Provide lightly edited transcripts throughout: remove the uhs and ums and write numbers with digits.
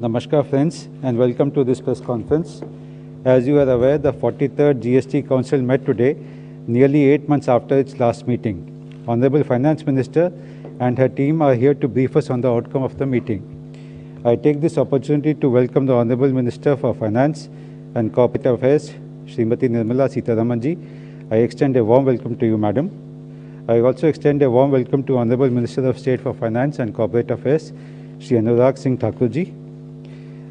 Namaskar friends and welcome to this press conference. As you are aware, the 43rd GST Council met today, nearly 8 months after its last meeting. Honorable Finance Minister and her team are here to brief us on the outcome of the meeting. I take this opportunity to welcome the Honorable Minister for Finance and Corporate Affairs, Srimati Nirmala Sitharaman ji. I extend a warm welcome to you, Madam. I also extend a warm welcome to Honorable Minister of State for Finance and Corporate Affairs, Shri Anurag Singh Thakur ji.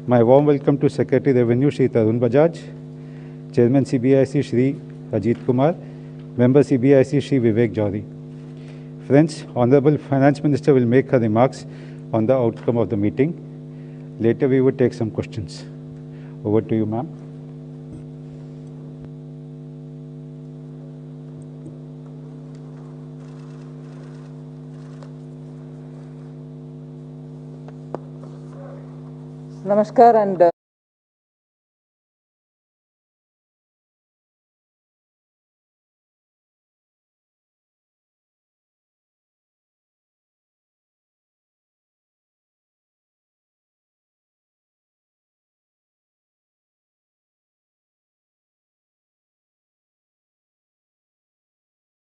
My warm welcome to Secretary Revenue Shri Tarun Bajaj, Chairman CBIC Shri Ajit Kumar, Member CBIC Shri Vivek Jawhari. Friends, Honorable Finance Minister will make her remarks on the outcome of the meeting. Later we would take some questions. Over to you, ma'am. Namaskar and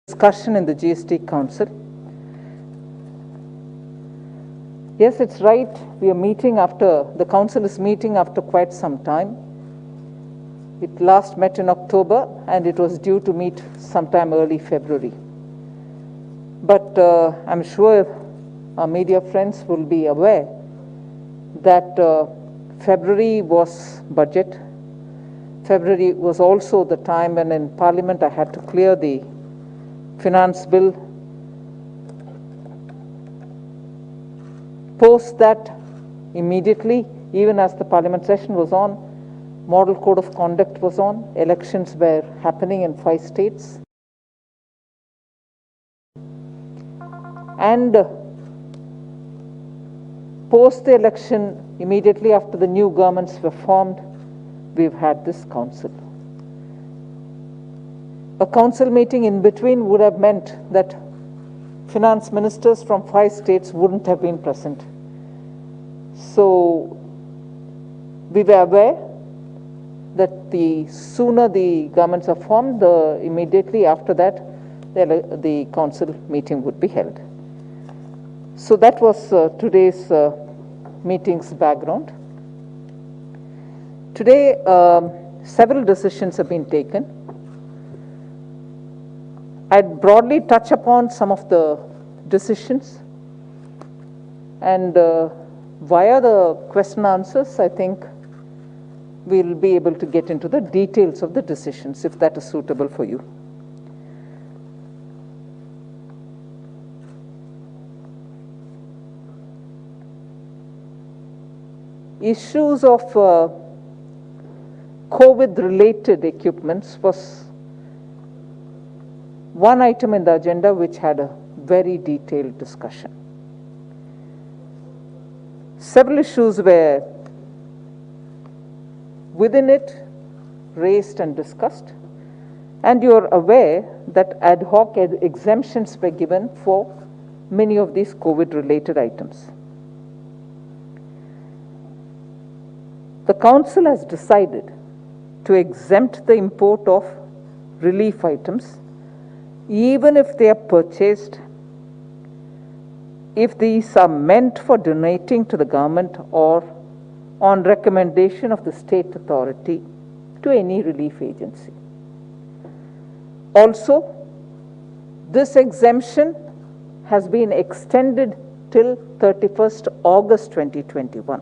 discussion in the GST Council. Yes, it's right. The Council is meeting after quite some time. It last met in October and it was due to meet sometime early February. But I'm sure our media friends will be aware that February was budget. February was also the time when in Parliament I had to clear the finance bill. Post that, immediately, even as the Parliament session was on, Model Code of Conduct was on, elections were happening in 5 states. And post the election, immediately after the new governments were formed, we've had this council. A council meeting in between would have meant that finance ministers from 5 states wouldn't have been present. So we were aware that the sooner the governments are formed, immediately after that, the council meeting would be held. So that was today's meeting's background. Today, several decisions have been taken. I'd broadly touch upon some of the decisions, and via the question answers, I think we'll be able to get into the details of the decisions, if that is suitable for you. Issues of COVID-related equipments was one item in the agenda which had a very detailed discussion. Several issues were within it raised and discussed, and you are aware that ad hoc exemptions were given for many of these COVID-related items. The Council has decided to exempt the import of relief items even if they are purchased, if these are meant for donating to the government or on recommendation of the state authority to any relief agency. Also, this exemption has been extended till 31st August 2021.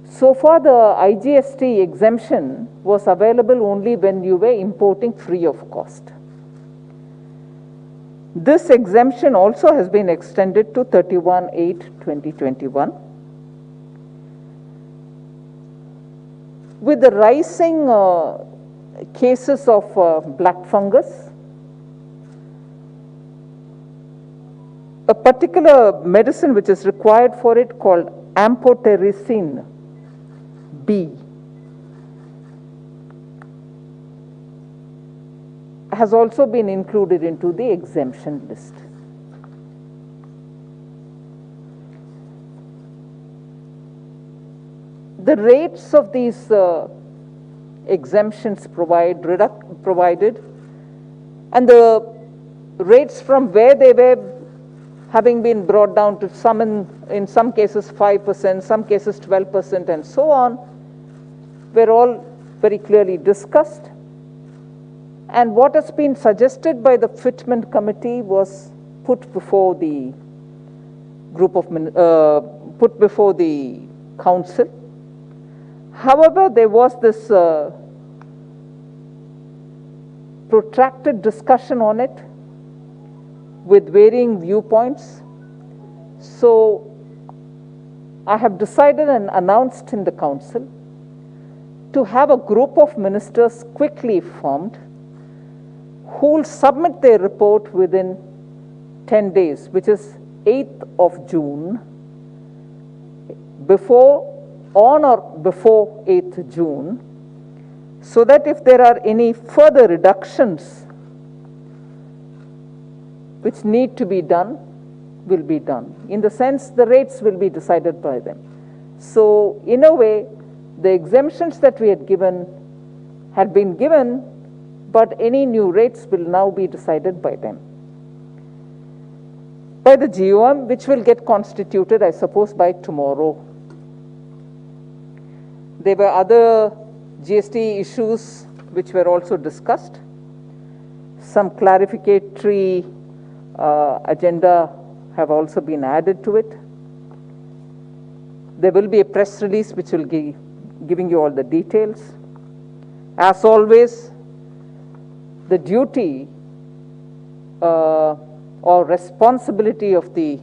So far, the IGST exemption was available only when you were importing free of cost. This exemption also has been extended to 31/8/2021. With the rising cases of black fungus, a particular medicine which is required for it called amphotericin B has also been included into the exemption list. the rates of these exemptions provided, and the rates from where they were having been brought down to some, in some cases 5%, some cases 12%, and so on, were all very clearly discussed. And what has been suggested by the fitment committee was put before the put before the council. However, there was this protracted discussion on it with varying viewpoints. So I have decided and announced in the council to have a group of ministers quickly formed who will submit their report within 10 days, which is 8th of June, on or before 8th June, so that if there are any further reductions which need to be done, will be done. In the sense, the rates will be decided by them. So in a way, the exemptions that we had been given, but any new rates will now be decided by them. By the GOM, which will get constituted, I suppose, by tomorrow. There were other GST issues which were also discussed. Some clarificatory agenda have also been added to it. There will be a press release which will be giving you all the details. As always, the duty or responsibility of the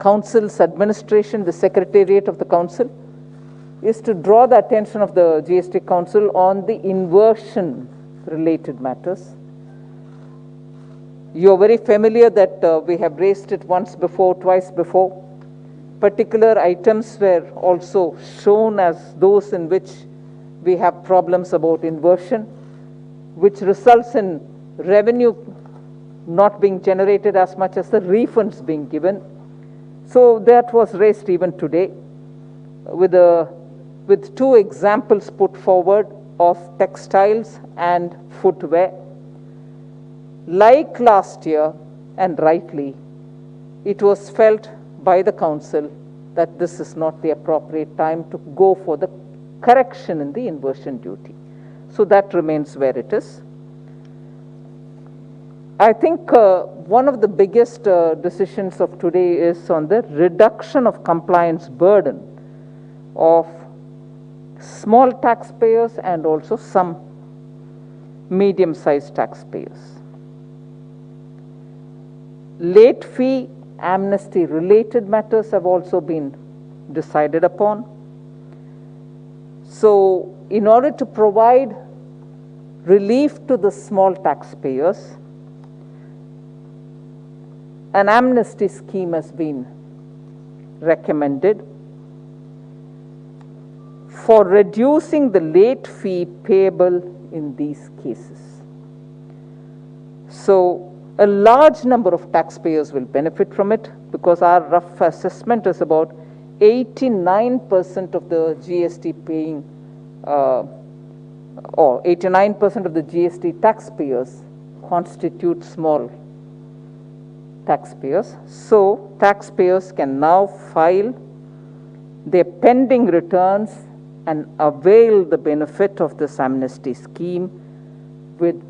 council's administration, the secretariat of the council, is to draw the attention of the GST council on the inversion related matters. You are very familiar that we have raised it once before, twice before. Particular items were also shown as those in which we have problems about inversion, which results in revenue not being generated as much as the refunds being given. So that was raised even today with two examples put forward of textiles and footwear. Like last year, and rightly, it was felt by the council that this is not the appropriate time to go for the correction in the inversion duty. So that remains where it is. I think one of the biggest decisions of today is on the reduction of compliance burden of small taxpayers and also some medium-sized taxpayers. Late fee amnesty related matters have also been decided upon. So in order to provide relief to the small taxpayers, an amnesty scheme has been recommended for reducing the late fee payable in these cases. So a large number of taxpayers will benefit from it, because our rough assessment is about 89% of the GST paying or 89% of the GST taxpayers constitute small taxpayers. So taxpayers can now file their pending returns and avail the benefit of this amnesty scheme with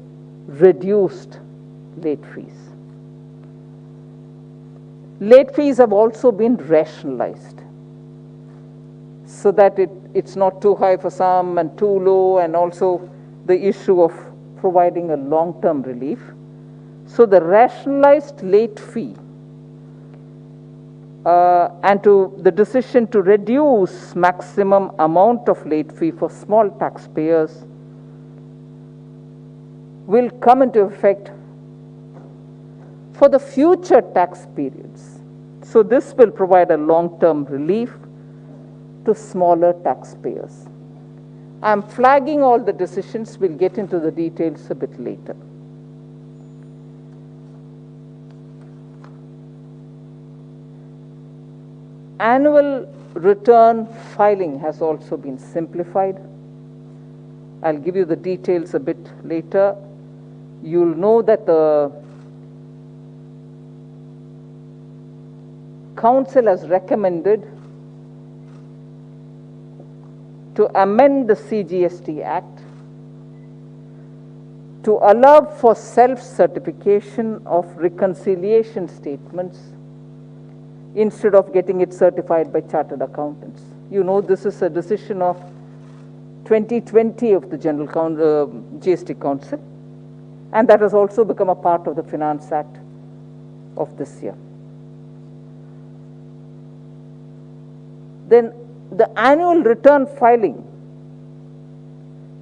reduced late fees. Late fees have also been rationalized so that it's not too high for some and too low, and also the issue of providing a long-term relief. So the rationalized late fee and the decision to reduce maximum amount of late fee for small taxpayers will come into effect for the future tax periods. So this will provide a long-term relief to smaller taxpayers. I'm flagging all the decisions. We'll get into the details a bit later. annual return filing has also been simplified. I'll give you the details a bit later. You'll know that the Council has recommended to amend the CGST Act to allow for self-certification of reconciliation statements instead of getting it certified by chartered accountants. You know, this is a decision of 2020 of the GST Council, and that has also become a part of the Finance Act of this year. Then the annual return filing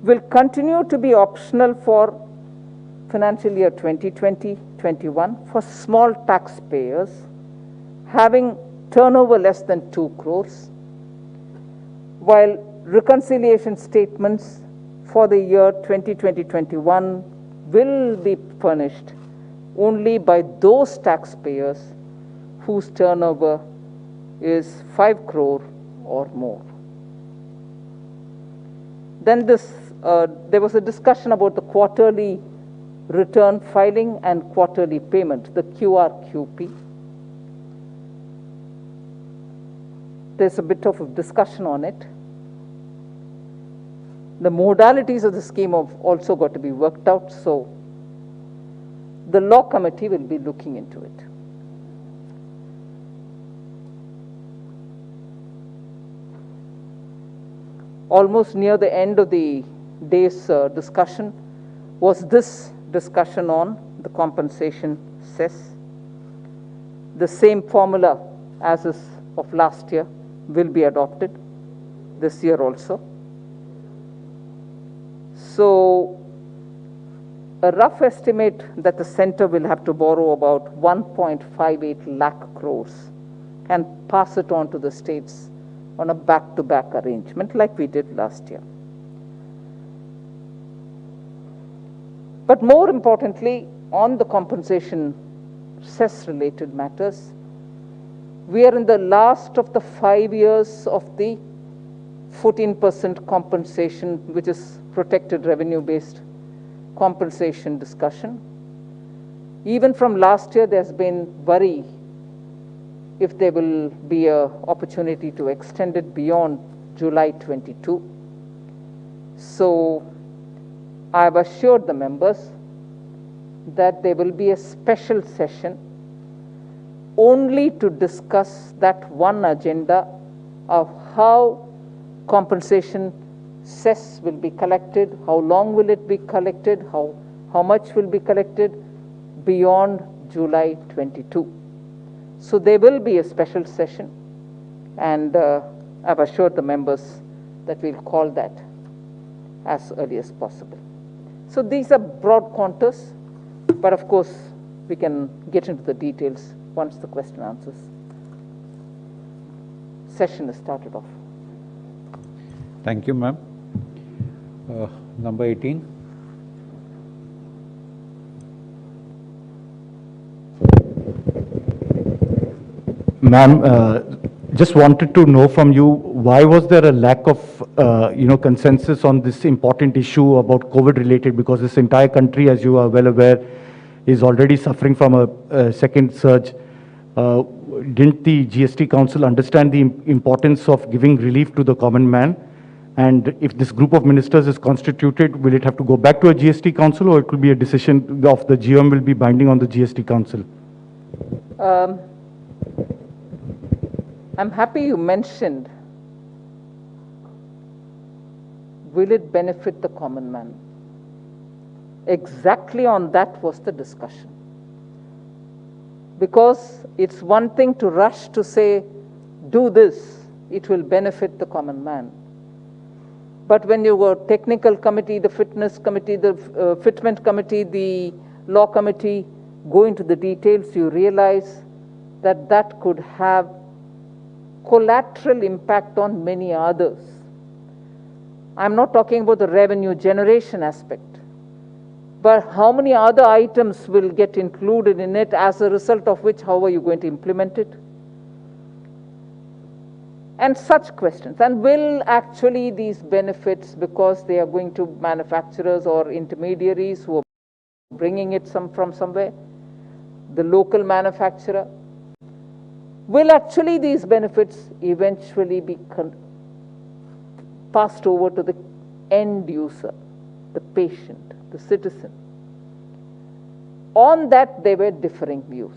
will continue to be optional for financial year 2020-21 for small taxpayers having turnover less than 2 crores, while reconciliation statements for the year 2020-21 will be furnished only by those taxpayers whose turnover is 5 crore or more. Then there was a discussion about the quarterly return filing and quarterly payment, the QRQP. There's a bit of a discussion on it. The modalities of the scheme have also got to be worked out, so the law committee will be looking into it. Almost near the end of the day's discussion was this discussion on the compensation cess. The same formula as is of last year will be adopted this year also. So a rough estimate that the center will have to borrow about 1.58 lakh crores and pass it on to the states on a back-to-back arrangement like we did last year. But more importantly, on the compensation cess-related matters, we are in the last of the 5 years of the 14% compensation, which is protected revenue-based compensation discussion. Even from last year, there's been worry if there will be an opportunity to extend it beyond July 22. So I've assured the members that there will be a special session only to discuss that one agenda of how compensation cess will be collected, how long will it be collected, how much will be collected beyond July 22. So there will be a special session, and I've assured the members that we'll call that as early as possible. So these are broad contours, but of course we can get into the details once the question answers session is started off. Thank you, ma'am. Number 18. Ma'am, just wanted to know from you, why was there a lack of consensus on this important issue about COVID related? Because this entire country, as you are well aware, is already suffering from a second surge. Didn't the GST Council understand the importance of giving relief to the common man? And if this group of ministers is constituted, will it have to go back to a GST Council, or it will be a decision of the GM will be binding on the GST Council? I'm happy you mentioned, will it benefit the common man? Exactly on that was the discussion. Because it's one thing to rush to say, do this, it will benefit the common man. But when you were technical committee, the fitness committee, the fitment committee, the law committee, go into the details, you realize that that could have collateral impact on many others. I'm not talking about the revenue generation aspect, but how many other items will get included in it, as a result of which, how are you going to implement it? and such questions. And will actually these benefits, because they are going to manufacturers or intermediaries who are bringing it from somewhere, the local manufacturer, will actually these benefits eventually be passed over to the end user, the patient, the citizen? On that, there were differing views.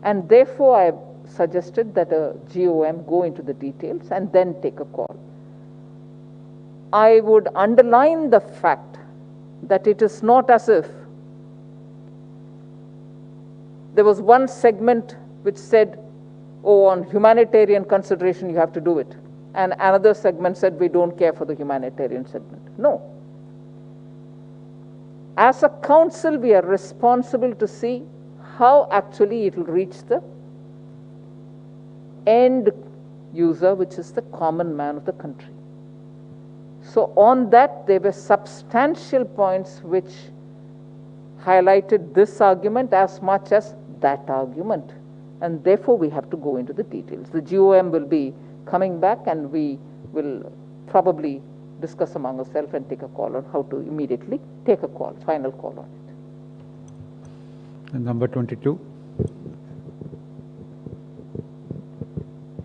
And therefore, I suggested that a GOM go into the details and then take a call. I would underline the fact that it is not as if there was one segment which said, oh, on humanitarian consideration, you have to do it. And another segment said, we don't care for the humanitarian segment. No. As a council, we are responsible to see how actually it will reach the end user, which is the common man of the country. So on that, there were substantial points which highlighted this argument as much as that argument. And therefore, we have to go into the details. The GOM will be coming back, and we will probably discuss among ourselves and take a call on how to immediately take a call, final call on it. And number 22.